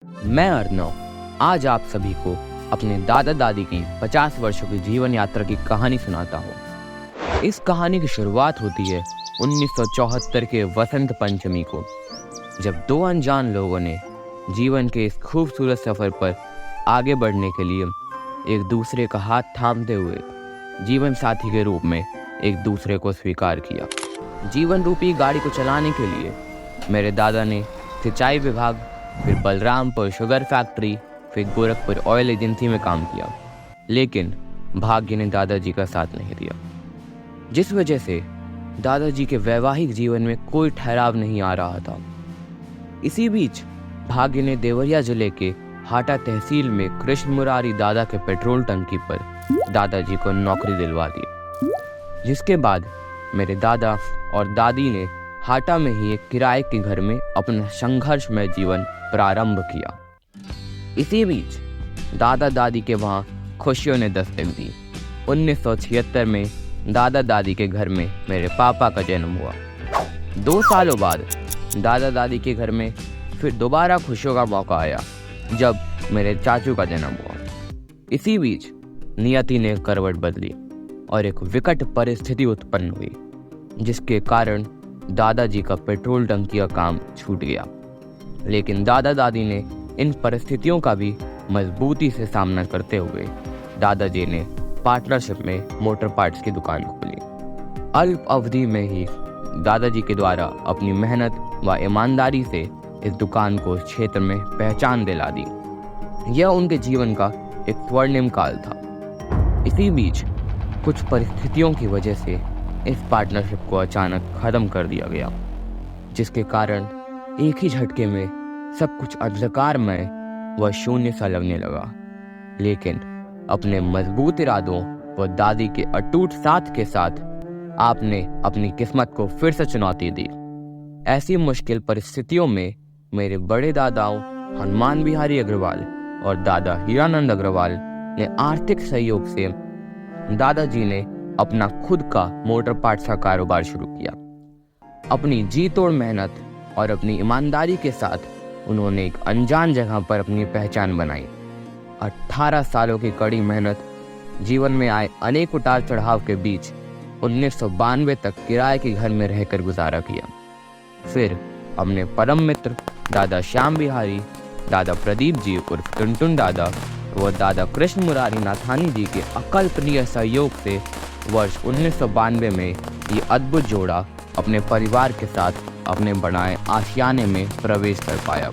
मैं अर्नव आज आप सभी को अपने दादा दादी की 50 वर्षों की जीवन यात्रा की कहानी सुनाता हूँ। इस कहानी की शुरुआत होती है 1974 के वसंत पंचमी को, जब दो अनजान लोगों ने जीवन के इस खूबसूरत सफर पर आगे बढ़ने के लिए एक दूसरे का हाथ थामते हुए जीवन साथी के रूप में एक दूसरे को स्वीकार किया। जीवन रूपी गाड़ी को चलाने के लिए मेरे दादा ने सिंचाई विभाग, फिर बलरामपुर शुगर फैक्ट्री, फिर गोरखपुर ऑयल एजेंसी में काम किया, लेकिन भाग्य ने दादाजी का साथ नहीं दिया, जिस वजह से दादाजी के वैवाहिक जीवन में कोई ठहराव नहीं आ रहा था। इसी बीच भाग्य ने देवरिया जिले के हाटा तहसील में कृष्ण मुरारी दादा के पेट्रोल टंकी पर दादाजी को नौकरी दिलवा दी, जिसके बाद मेरे दादा और दादी ने हाटा में ही एक किराए के घर में अपना संघर्षमय जीवन प्रारंभ किया। इसी बीच दादा दादी के वहाँ खुशियों ने दस्तक दी। 1976 में दादा दादी के घर में मेरे पापा का जन्म हुआ। 2 सालों बाद दादा दादी के घर में फिर दोबारा खुशियों का मौका आया, जब मेरे चाचू का जन्म हुआ। इसी बीच नियति ने करवट बदली और एक विकट परिस्थिति उत्पन्न हुई, जिसके कारण दादाजी का पेट्रोल टंकी का काम छूट गया। लेकिन दादा दादी ने इन परिस्थितियों का भी मजबूती से सामना करते हुए दादाजी ने पार्टनरशिप में मोटर पार्ट्स की दुकान खोली। अल्प अवधि में ही दादाजी के द्वारा अपनी मेहनत व ईमानदारी से इस दुकान को क्षेत्र में पहचान दिला दी। यह उनके जीवन का एक स्वर्णिम काल था। इसी बीच कुछ परिस्थितियों की वजह से इस पार्टनरशिप को अचानक खत्म कर दिया गया, जिसके कारण एक ही झटके में सब कुछ अंधकारमय व शून्य सा लगने लगा। लेकिन अपने मजबूत इरादों व दादी के अटूट साथ के साथ आपने अपनी किस्मत को फिर से चुनौती दी। ऐसी मुश्किल परिस्थितियों में मेरे बड़े दादाओं हनुमान बिहारी अग्रवाल और दादा हीरानंद अग्रवाल ने आर्थिक सहयोग से दादाजी ने अपना खुद का मोटर पार्ट्स का कारोबार शुरू किया। अपनी जी तोड़ मेहनत और अपनी ईमानदारी के साथ उन्होंने एक अनजान जगह पर अपनी पहचान बनाई। 18 सालों की कड़ी मेहनत, जीवन में आए अनेक उतार चढ़ाव के बीच 1992 तक किराए के घर में रहकर गुजारा किया। फिर अपने परम मित्र दादा श्याम बिहारी, दादा प्रदीप जी उर्फ टुनटुन दादा व दादा कृष्ण मुरारी नाथानी जी के अकल्पनीय सहयोग से वर्ष 1992 में ये अद्भुत जोड़ा अपने परिवार के साथ अपने बनाए आशियाने में प्रवेश कर पाया।